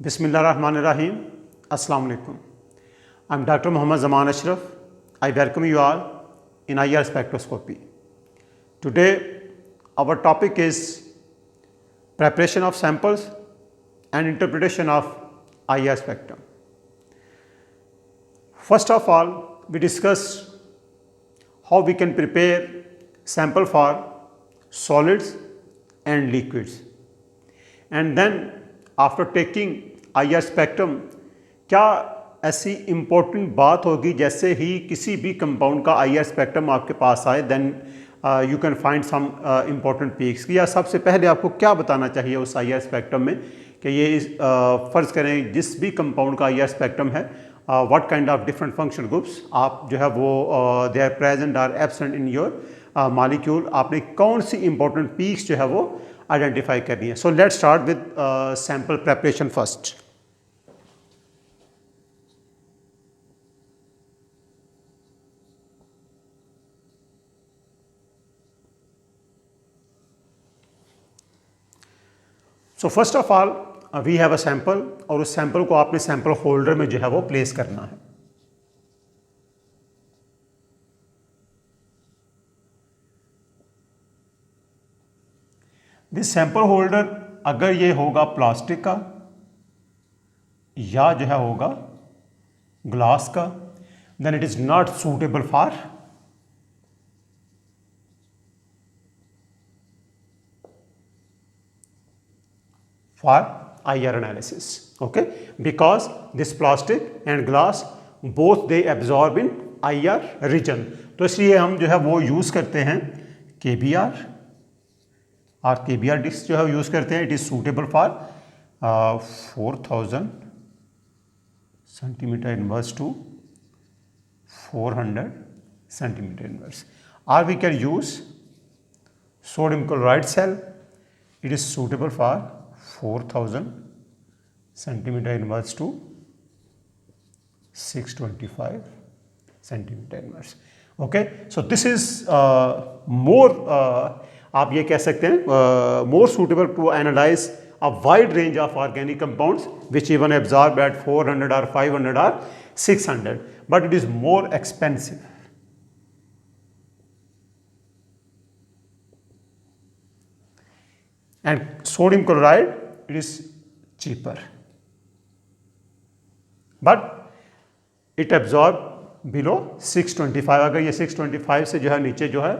Bismillahirrahmanirrahim. Assalamu alaikum. I'm Dr. Muhammad Zaman Ashraf. I welcome you all in IR spectroscopy. Today, our topic is preparation of samples and interpretation of IR spectrum. First of all, we discussed how we can prepare sample for solids and liquids, and then after taking IR spectrum क्या ऐसी important बात होगी जैसे ही किसी भी compound का IR spectrum आपके पास आए then you can find some important peaks. या सबसे पहले आपको क्या बताना चाहिए उस IR स्पेक्ट्रम में कि ये फ़र्ज़ करें जिस भी कंपाउंड का IR स्पेक्ट्रम है what kind of different function groups आप जो है वो they are present are absent in your molecule, आपने कौन सी इम्पोर्टेंट पीक्स जो है वो आइडेंटिफाई करनी है। So let's start with sample preparation first. So first of all we have a sample और उस सैंपल को आपने सैंपल होल्डर में जो है वो प्लेस करना है। दिस सैंपल होल्डर अगर ये होगा प्लास्टिक का या जो है होगा ग्लास का then it is not suitable for IR analysis. Okay, because this plastic and glass both they absorb in IR region, तो इसलिए हम जो है वो यूज करते हैं KBR और KBR डिस्क जो है यूज करते हैं। It is suitable for 4000 centimetre inverse to 400 centimetre inverse, और we can use sodium chloride cell. It is suitable for 4000 centimetre inverse to 625 centimetre inverse. Okay, so this is more आप ये कह सकते हैं more suitable to analyse a wide range of organic compounds which even absorb at 400 और 500 और 600, but it is more expensive. And sodium chloride it is cheaper, but it absorb below 625। अगर ये 625 से जो है नीचे जो है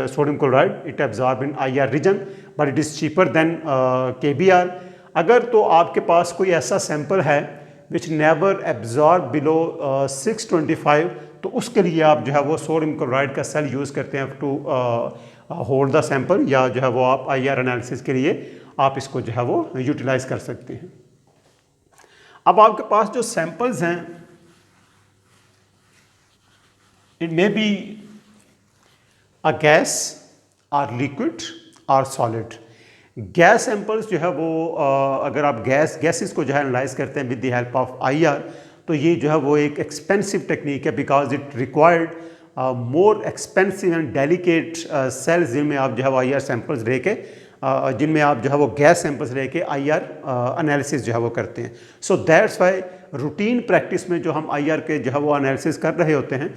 sodium chloride it absorb in IR region, but it is cheaper than KBR। अगर तो आपके पास कोई ऐसा सैंपल है विच नेवर एब्जॉर्ब बिलो 625, तो उसके लिए आप जो है वो सोडियम क्लोराइड का सेल यूज़ करते हैं टू होल्ड द सैंपल, या जो है वो आप IR एनालिसिस के लिए आप इसको जो है वो यूटिलाइज कर सकते हैं। अब आपके पास जो सैंपल्स हैं it may be a gas और लिक्विड और सॉलिड। गैस सैंपल्स जो है वो अगर आप गैसेस को जो है एनालाइज करते हैं with the help of IR, तो ये जो है वो एक एक्सपेंसिव टेक्निक है because it required more expensive and delicate cells जिनमें आप जो है वो IR सैंपल्स लेके जिनमें आप जो है वो गैस सैंपल्स लेके IR एनालिसिस जो है वो करते हैं। So that's why routine practice में जो हम IR के जो है वो एनालिसिस कर रहे होते हैं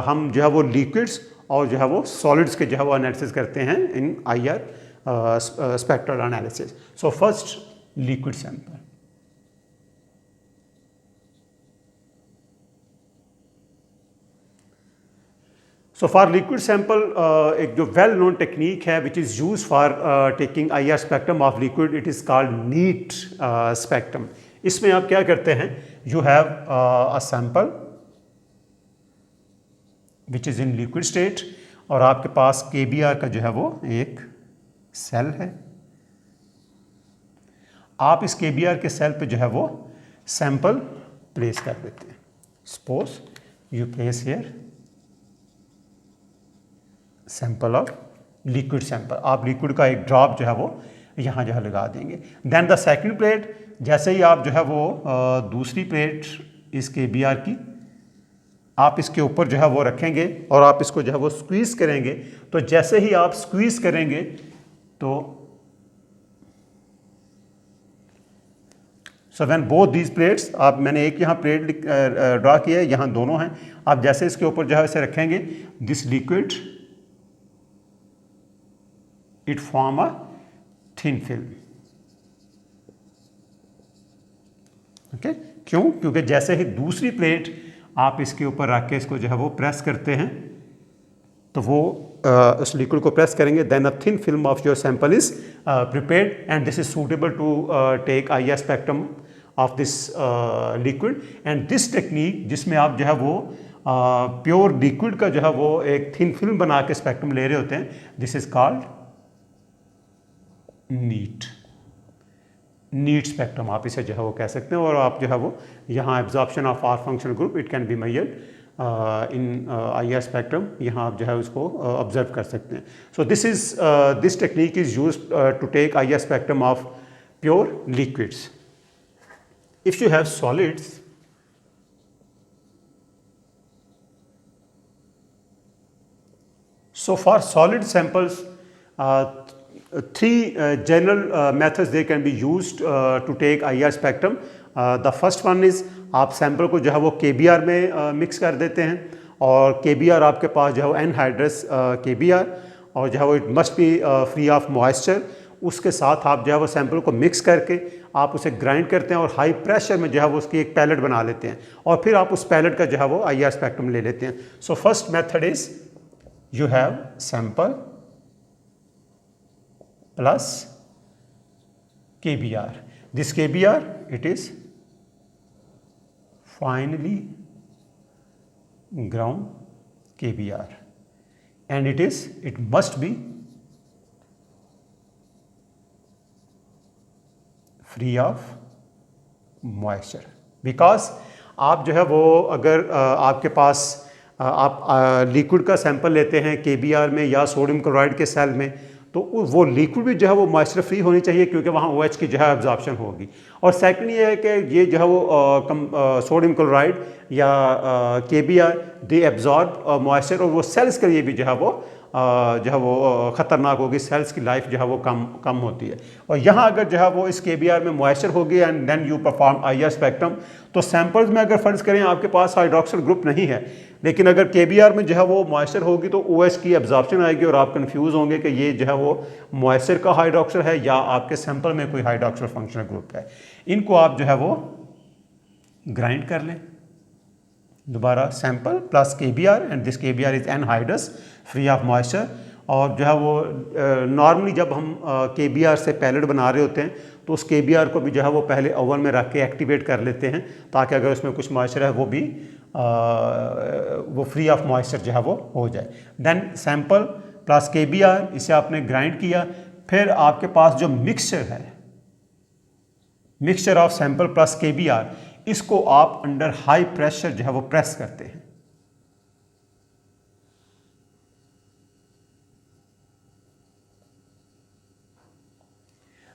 हम जो है वो लिक्विड्स और जो है वो सॉलिड्स के जो है वो एनालिसिस करते हैं in IR spectral analysis. So first liquid sample. So for liquid sample एक जो वेल नोन टेक्निक है which is use for taking IR spectrum of liquid, it is called neat spectrum. इसमें आप क्या करते हैं, you have a sample which is in liquid state और आपके पास KBR का जो है वो एक सेल है। आप इस KBR के सेल पे जो है वो सैंपल प्लेस कर देते हैं। Suppose you place here sample of liquid sample, आप लिक्विड का एक ड्रॉप जो है वो यहाँ जो है लगा देंगे। देन द सेकंड प्लेट, जैसे ही आप जो है वो दूसरी प्लेट इस KBR की आप इसके ऊपर जो है वो रखेंगे और आप इसको जो है वो स्क्वीज करेंगे, तो जैसे ही आप स्क्वीज करेंगे तो so when both these plates, आप मैंने एक यहाँ प्लेट ड्रा किया है, यहाँ दोनों हैं, आप जैसे इसके ऊपर जो है इसे रखेंगे, this liquid it form a thin film. Okay, क्यों? क्योंकि जैसे ही दूसरी प्लेट आप इसके ऊपर रख के इसको जो है वो प्रेस करते हैं, तो वो उस लिक्विड को प्रेस करेंगे, then a thin film of your sample is prepared and this is suitable to take IR spectrum of this liquid. And this technique, जिसमें आप जो है वो प्योर लिक्विड का जो है वो एक थिन फिल्म बना के स्पेक्ट्रम ले रहे होते हैं, this is called neat spectrum, आप इसे जो है वो कह सकते हैं। और आप जो है वो यहाँ absorption of our functional group it can be measured in IR spectrum, यहाँ आप जो है उसको ऑब्जर्व कर सकते हैं। So this technique is used to take IR spectrum of pure liquids. If you have solids, so for solid samples, three general methods they can be used to take IR spectrum. The first one is आप sample को जो है वो KBR में mix कर देते हैं, और KBR आपके पास जो है वो एनहाइड्रस KBR, और जो है वो it must be free of moisture. उसके साथ आप जो है वो सैंपल को मिक्स करके आप उसे ग्राइंड करते हैं और हाई प्रेशर में जो है वो उसकी एक पैलेट बना लेते हैं, और फिर आप उस पैलेट का जो है वो IR स्पेक्ट्रम ले लेते हैं। So first method is you have sample plus KBR. This KBR, it is finely ground KBR, and it must be free of moisture, because आप जो है वो अगर आपके पास आप लिक्विड का सैंपल लेते हैं KBR में या सोडियम क्लोराइड के सेल में, तो वो लिक्विड भी जो है वो मॉइस्चर फ्री होनी चाहिए, क्योंकि वहाँ OH की जो है एब्जॉर्प्शन होगी। और सेकंड ये है कि ये जो है वो सोडियम क्लोराइड या KBR दे एब्जॉर्ब मॉइस्चर, और वो सेल्स के लिए भी जो है वो ख़तरनाक होगी, सेल्स की लाइफ जो है वो कम होती है। और यहाँ अगर जो है वो इस KBR में मॉइस्चर होगी and then you perform IR spectrum, तो सैंपल्स में अगर फर्ज करें आपके पास हाइड्रोक्सिल ग्रुप नहीं है, लेकिन अगर KBR में जो है वो मॉइस्चर होगी, तो OH की एब्जॉर्प्शन आएगी और आप कंफ्यूज होंगे कि ये जो है वो मॉइस्चर का हाइड्रोक्सिल है या आपके सैंपल में कोई हाइड्रोक्सिल फंक्शनल ग्रुप है। इनको आप जो है वो ग्राइंड कर लें, दोबारा sample plus KBR, and this KBR is anhydrous free of moisture. और जो है वो नॉर्मली जब हम KBR से पैलेट बना रहे होते हैं, तो उस KBR को भी जो है वो पहले ओवन में रख के एक्टिवेट कर लेते हैं, ताकि अगर उसमें कुछ मॉइस्चर है वो भी वो फ्री ऑफ मॉइस्चर जो है वो हो जाए। देन सैंपल प्लस KBR, इसे आपने ग्राइंड किया, फिर आपके पास जो मिक्सचर है, mixture of sample plus KBR, इसको आप अंडर हाई प्रेशर जो है वो प्रेस करते हैं।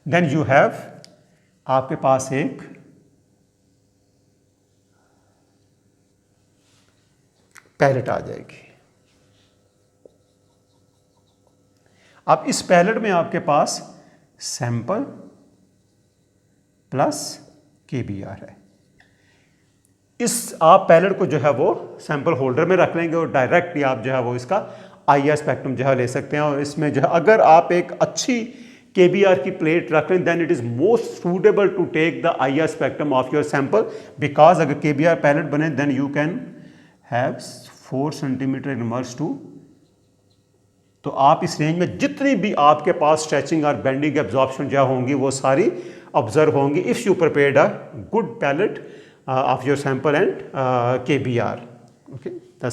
देन यू हैव, आपके पास एक पैलेट आ जाएगी। अब इस पैलेट में आपके पास सैंपल प्लस KBR है। इस आप पैलेट को जो है वो सैंपल होल्डर में रख लेंगे और डायरेक्टली आप जो है वो इसका IR स्पेक्ट्रम जो है ले सकते हैं। और इसमें जो है अगर आप एक अच्छी KBR की प्लेट रख लें, then it is most suitable to take the IR spectrum of your sample, because अगर KBR पैलेट बने then you can have 4 centimetre inverse to. तो आप इस रेंज में जितनी भी आपके पास स्ट्रेचिंग और बेंडिंग एब्जॉर्प्शन जो होंगी वो सारी ऑब्जर्व होंगी if you prepared a good pellet of your sample and KBR. Okay. The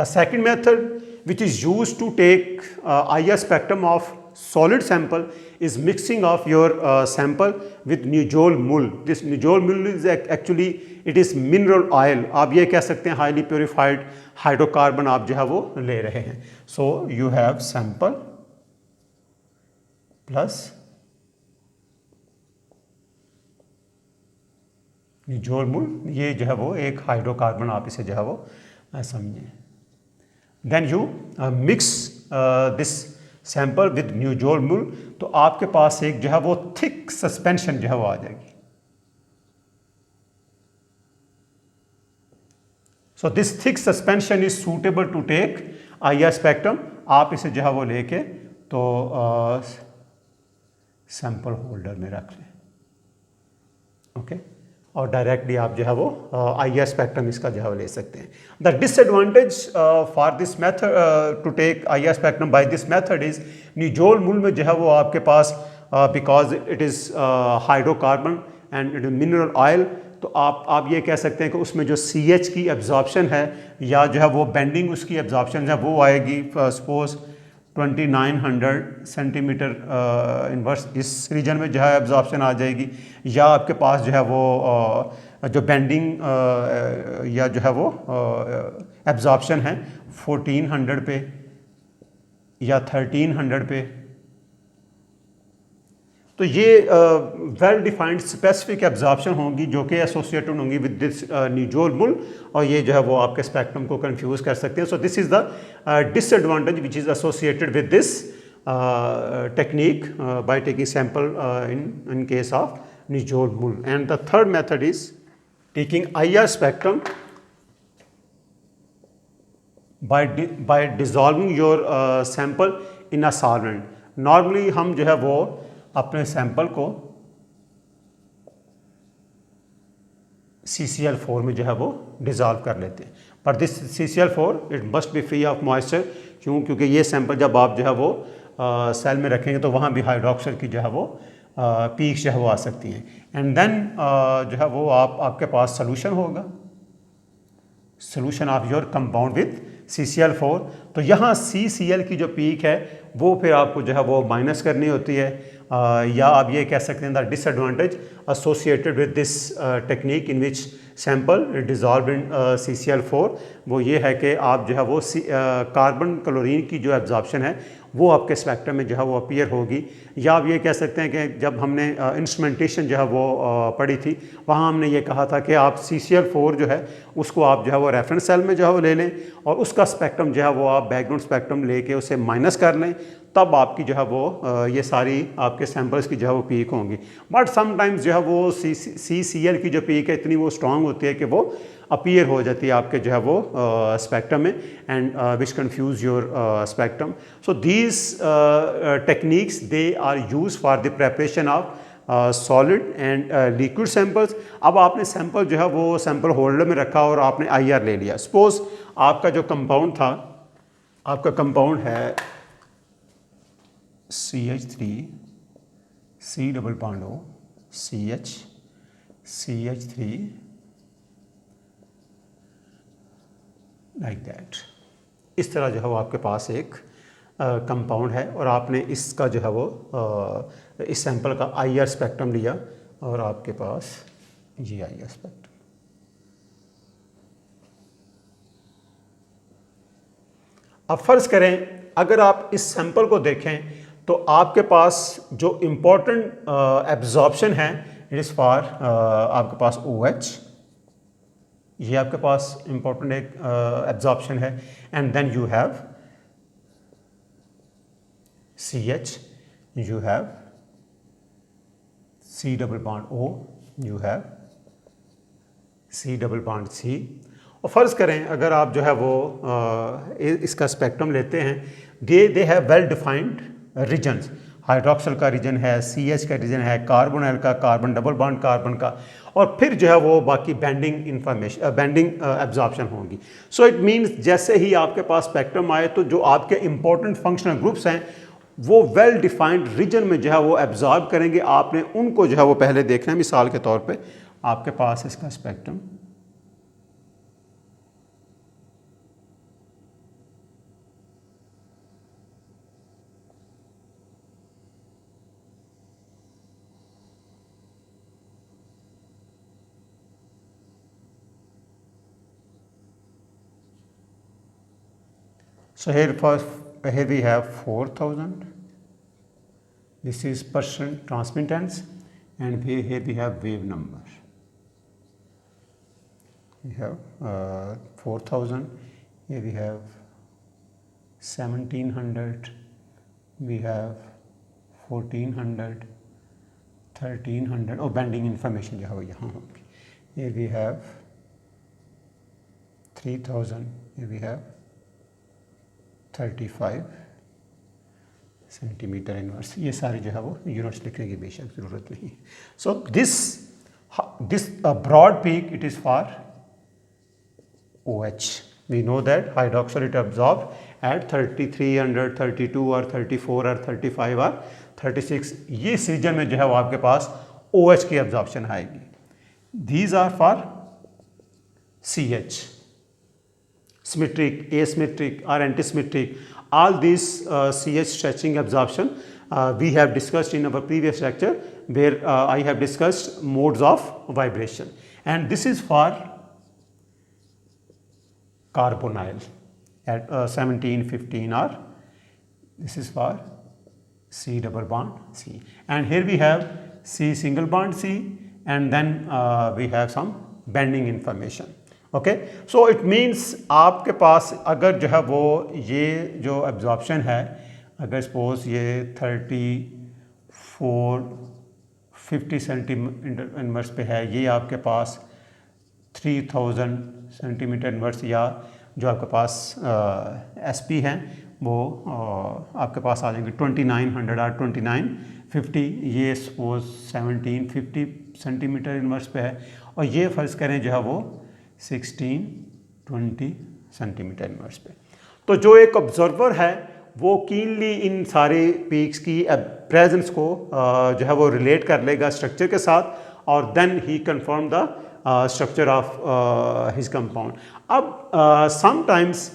second method which is used to take IR spectrum of solid sample is mixing of your sample with nizole mul. This nizole mul is actually it is mineral oil. आप ये कह सकते हैं highly purified hydrocarbon आप जो है वो ले रहे हैं. So you have sample plus निजोल मूल, ये जो है वो एक हाइड्रोकार्बन आप इसे जो है वो समझें। Then you mix this sample with Nujol mull, तो आपके पास एक जो है वो थिक सस्पेंशन जो है वो आ जाएगी। So this thick suspension is suitable to take IR spectrum. आप इसे जो है वो लेके तो सैंपल होल्डर में रख लें, ओके और डायरेक्टली आप जो है वो IR स्पेक्ट्रम इसका जो है वो ले सकते हैं। The disadvantage for this method to take IR spectrum by this method is, Nujol mull में जो है वो आपके पास because it is hydrocarbon and it is mineral oil, तो आप ये कह सकते हैं कि उसमें जो CH की एब्जॉर्प्शन है या जो है वो बेंडिंग उसकी एब्जॉर्प्शन है वो आएगी सपोज 2900 सेंटीमीटर इनवर्स, इस रीजन में जो है एब्जॉर्प्शन आ जाएगी, या आपके पास जो है वो जो बेंडिंग या जो है वो एब्जॉर्प्शन है 1400 पे या 1300 पे। तो ये वेल डिफाइंड स्पेसिफिक एब्जॉर्प्शन होंगी जो कि एसोसिएटेड होंगी विद दिस न्यूजोल मूल, और ये जो है वो आपके स्पेक्ट्रम को कंफ्यूज कर सकते हैं। So this is the disadvantage which is associated with this technique by taking sample in case of न्यूजोल मूल। And the third method is taking IR spectrum by dissolving your sample in a solvent। Normally हम जो है वो अपने sample को CCl4 में जो है वो डिज़ोल्व कर लेते हैं, पर this CCl4 it must be free of moisture. क्योंकि ये सैंपल जब आप जो है वो सेल में रखेंगे तो वहाँ भी हाइड्रोक्साइड की जो है वो पीक जो है वो आ सकती हैं। एंड देन जो है वो आपके पास सोल्यूशन होगा, solution of your compound with CCl4। तो यहाँ CCl की जो पीक है वो फिर आपको जो है वो माइनस करनी होती है, या आप ये कह सकते हैं the disadvantage associated with this technique in which sample dissolve in CCl4 वो ये है कि आप जो है वो कार्बन क्लोरीन की जो एब्जॉर्प्शन है वो आपके स्पेक्ट्रम में जो है वो अपीयर होगी। या आप ये कह सकते हैं कि जब हमने इंस्ट्रूमेंटेशन जो है वो पढ़ी थी वहाँ हमने ये कहा था कि आप CCl4 जो है उसको आप जो है वो रेफरेंस सेल में जो है वो ले लें और उसका स्पेक्ट्रम जो है वो आप बैकग्राउंड स्पेक्ट्रम लेके उसे माइनस कर लें, तब आपकी जो है वो ये सारी आपके सैंपल्स की जो है वो पीक होंगी। बट समटाइम्स जो है वो CCl की जो पीक है इतनी वो स्ट्रॉन्ग होती है कि वो अपीयर हो जाती है आपके जो है वो स्पेक्ट्रम में, and which confuse your spectrum. So these techniques they are use for the preparation of solid and liquid samples. अब आपने सैंपल जो है वो सैंपल होल्डर में रखा और आपने IR ले लिया। सपोज आपका जो कंपाउंड था, आपका कंपाउंड है CH3 C double bond O CH3 like that. इस तरह जो है वो आपके पास एक कंपाउंड है और आपने इसका जो है वो इस सैंपल का IR स्पेक्ट्रम लिया और आपके पास ये IR स्पेक्ट्रम। अब फर्ज करें अगर आप इस सैंपल को देखें तो आपके पास जो इम्पोर्टेंट एब्जॉर्प्शन है इट इज़ फॉर आपके पास OH, ये आपके पास इम्पोर्टेंट एक एब्जॉर्प्शन है, and then you have CH, you have C double bond O, you have C double bond C। और फ़र्ज़ करें अगर आप जो है वो इसका स्पेक्ट्रम लेते हैं, they have well defined regions. Hydroxyl का रीजन है, CH का रीजन है, कार्बोनिल का, कार्बन डबल बॉन्ड कार्बन का, और फिर जो है वो बाकी बेंडिंग इंफॉर्मेशन बेंडिंग एब्जॉर्प्शन होंगी। सो इट मीन्स जैसे ही आपके पास स्पेक्ट्रम आए तो जो आपके इंपॉर्टेंट फंक्शनल ग्रुप्स हैं वो वेल डिफाइंड रीजन में जो है वो एब्जॉर्ब करेंगे। आपने उनको जो है वो पहले देखना है। मिसाल के तौर पे आपके पास इसका spectrum so here we have 4000, this is percent transmittance, and here we have wave number. We have 4000, here we have 1700 we have 1400, 1300 और bending information जो है वो यहाँ होगी. Here we have 3000, here we have 35 centimetre inverse. ये सारी जो है वो यूनिट्स लिखने की बेशक ज़रूरत नहीं है. So this broad peak it is for OH. We know that hydroxyl it absorbed at 3300, 32 or 34 or 35 or 36. ये इस रीजन में जो है वो आपके पास OH की एब्जॉर्प्शन आएगी. These are for CH, symmetric, asymmetric or antisymmetric. All these CH stretching absorption we have discussed in our previous lecture where I have discussed modes of vibration, and this is for carbonyl at 17, 15, or this is for C double bond C, and here we have C single bond C, and then we have some bending information. Okay, so it means आपके पास अगर जो है वो ये जो absorption है, अगर suppose ये 50 सेंटीमीटर इनवर्स पे है, ये आपके पास 3000 सेंटीमीटर इनवर्स या जो आपके पास SP हैं वो आपके पास आ जाएंगे 2900 और 2950. ये सपोज 1750 सेंटीमीटर इनवर्स पे है, और ये फ़र्ज़ करें जो है वो 16-20 सेंटीमीटर इनवर्स पे. तो जो एक ऑब्जर्वर है वो कीनली इन सारे पीक्स की प्रेजेंस को जो है वो रिलेट कर लेगा स्ट्रक्चर के साथ, और then he confirm the structure of his compound. अब समटाइम्स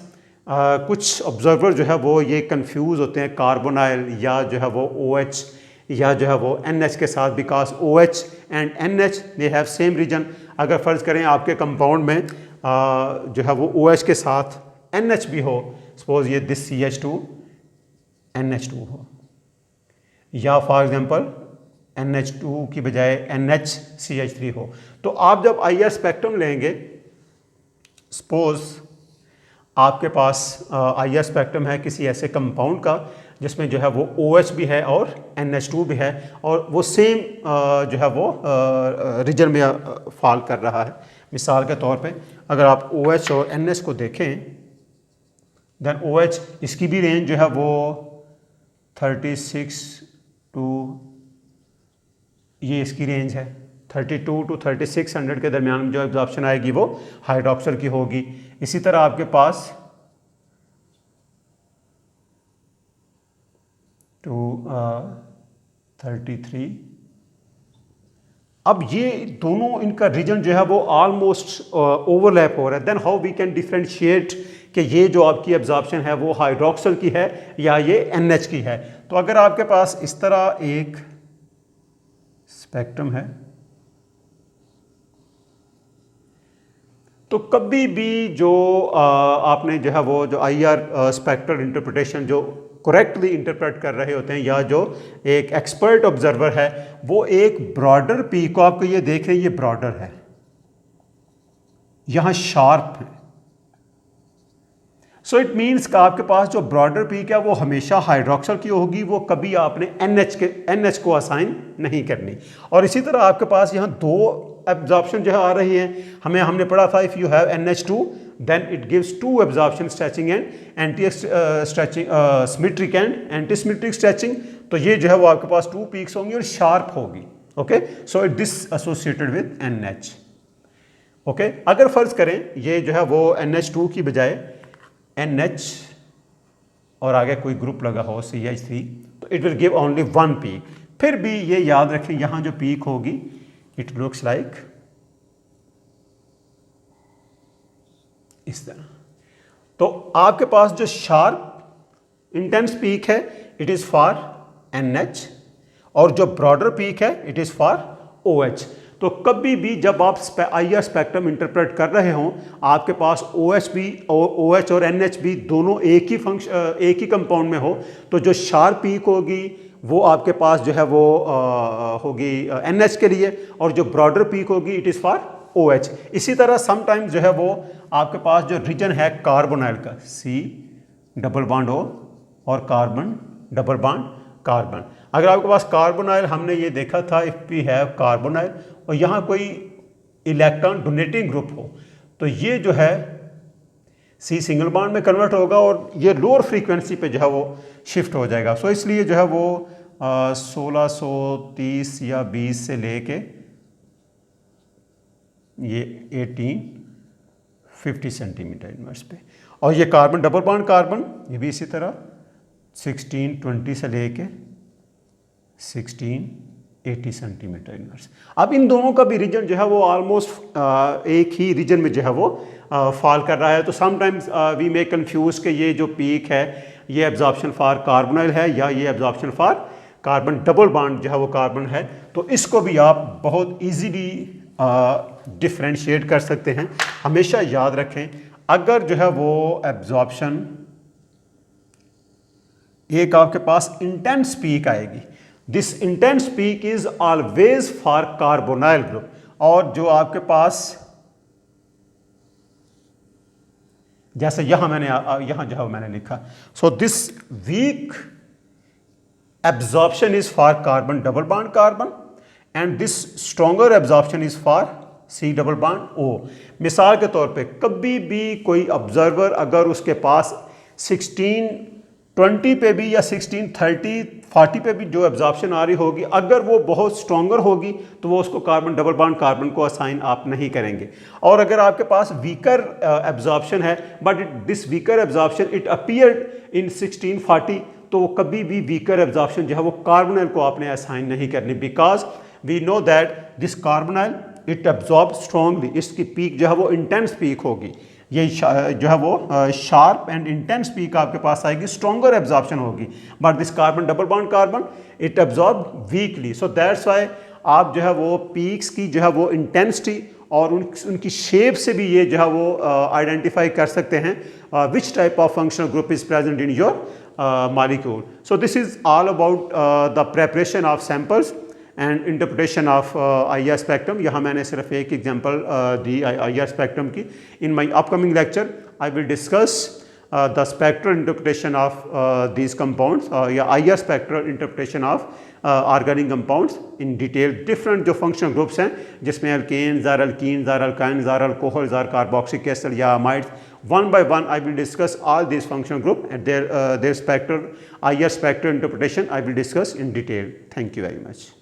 कुछ ऑब्जर्वर जो है वो ये कंफ्यूज होते हैं कार्बोनाइल या जो है वो OH या जो है वो NH के साथ, because OH and NH they have same region. अगर फ़र्ज़ करें आपके कंपाउंड में जो है वो OH के साथ NH भी हो, सपोज ये दिस CH2 NH2 हो, या फॉर एग्जांपल NH2 की बजाय NHCH3 हो, तो आप जब IR स्पेक्ट्रम लेंगे, सपोज आपके पास IR स्पेक्ट्रम है किसी ऐसे कंपाउंड का जिसमें जो है वो OH भी है और NH2 भी है, और वो सेम जो है वो रीजन में फॉल कर रहा है. मिसाल के तौर पे अगर आप OH और NH को देखें, देन OH इसकी भी रेंज जो है वो 36 टू, ये इसकी रेंज है 32 टू 3600 के दरमियान जो एब्जॉर्प्शन आएगी वो हाइड्रोक्सल की होगी. इसी तरह आपके पास टू 33. अब ये दोनों इनका रीजन जो है वो ऑलमोस्ट ओवरलैप हो रहा है. Then how we can differentiate कि ये जो आपकी एब्जॉर्प्शन है वो हाइड्रोक्सल की है या ये NH की है. तो अगर आपके पास इस तरह एक स्पेक्ट्रम है, तो कभी भी जो आपने जो है वो जो IR स्पेक्ट्रल इंटरप्रिटेशन जो करेक्टली इंटरप्रेट कर रहे होते हैं, या जो एक एक्सपर्ट ऑब्जर्वर है वो एक ब्रॉडर पीक को, आपको ये देख रहे हैं ये ब्रॉडर है, यहां शार्प है. सो इट मीन्स कि आपके पास जो ब्रॉडर पीक है वो हमेशा हाइड्रोक्सल की होगी, वो कभी आपने NH को असाइन नहीं करनी. और इसी तरह आपके पास यहाँ दो एब्जॉर्प्शन जो है आ रही हैं. हमने पढ़ा था if you have NH2 then it gives two absorption stretching and symmetric and antisymmetric stretching. तो ये जो है वो आपके पास 2 पीक्स होंगी और शार्प होगी. Okay, so it this associated with NH. Okay, अगर फर्ज करें ये जो है वो NH2 की बजाय NH और आगे कोई ग्रुप लगा हो CH3, तो it will give only 1 peak. फिर भी ये याद रखें यहाँ जो पीक होगी इट लुक्स लाइक इस तरह. तो आपके पास जो शार्प इंटेंस पीक है इट इज फॉर NH, और जो ब्रॉडर पीक है इट इज फॉर OH. तो कभी भी जब आप IR स्पेक्ट्रम इंटरप्रेट कर रहे हों, आपके पास OH और NH भी दोनों एक ही कंपाउंड में हो, तो जो शार्प पीक होगी वो आपके पास जो है वो होगी NH के लिए, और जो ब्रॉडर पीक होगी इट इज़ फॉर OH. इसी तरह समटाइम्स जो है वो आपके पास जो रीजन है कार्बोनाइल का C डबल बॉन्ड O और कार्बन डबल बॉन्ड कार्बन। अगर आपके पास कार्बोनाइल हमने ये देखा था, इफ़ वी हैव कार्बोनाइल और यहाँ कोई इलेक्ट्रॉन डोनेटिंग ग्रुप हो तो ये जो है सी सिंगल बॉन्ड में कन्वर्ट होगा और ये लोअर फ्रीक्वेंसी पे जो है वो शिफ्ट हो जाएगा। सो इसलिए जो है वो 1630 या 20 से लेके ये 1850 सेंटीमीटर इनवर्स पे, और ये कार्बन डबल बॉन्ड कार्बन ये भी इसी तरह 1620 से लेके 1680 सेंटीमीटर इनवर्स। अब इन दोनों का भी रीजन जो है वो ऑलमोस्ट एक ही रीजन में जो है वो फॉल कर रहा है। तो समटाइम्स वी मे कंफ्यूज कि ये जो पीक है ये एब्जॉर्प्शन फॉर कार्बोनाइल है या ये absorption for carbon double bond जो है वो कार्बन है। तो इसको भी आप बहुत इजीली डिफ्रेंशिएट कर सकते हैं। हमेशा याद रखें अगर जो है वो एब्जॉर्प्शन एक आपके पास इंटेंस पीक आएगी, this intense peak is always for carbonyl group, और जो आपके पास जैसे यहां जो है मैंने लिखा, so this weak absorption is for carbon double bond carbon and this stronger absorption is for C double bond O. मिसाल के तौर पे कभी भी कोई ऑब्जर्वर अगर उसके पास 1620 पे भी या 1630 40 पे भी जो एब्जॉर्प्शन आ रही होगी, अगर वो बहुत स्ट्रॉन्गर होगी तो वो उसको कार्बन डबल बॉन्ड कार्बन को असाइन आप नहीं करेंगे। और अगर आपके पास वीकर एब्जॉर्प्शन है but this weaker absorption it appeared in 1640, तो कभी भी वीकर एब्जॉर्प्शन जो है वो कार्बोनाइल को आपने असाइन नहीं करनी, because we know that this carbonyl it absorb strongly, इसकी पीक जो है वो इंटेंस पीक होगी। ये जो है वो शार्प एंड इंटेंस पीक आपके पास आएगी, स्ट्रॉन्गर एब्जॉर्प्शन होगी, but this carbon double bond carbon it absorb weekly. So that's why आप जो है वो पीक्स की जो है वो इंटेंसिटी और उनकी शेप से भी ये जो है वो आइडेंटिफाई कर सकते हैं which type of functional group is present in your molecule. So this is all about the preparation of samples and interpretation of IR spectrum. यहाँ मैंने सिर्फ एक एग्जांपल दी IR spectrum की. In my upcoming lecture I will discuss the spectral interpretation of these compounds या IR spectral interpretation of organic compounds in detail. Different जो functional groups हैं जिसमें alkanes, are alkenes, are alkynes, are alcohols, are carboxylic acid या amides. One by one I will discuss all these functional group and their spectral IR spectral interpretation I will discuss in detail. Thank you very much.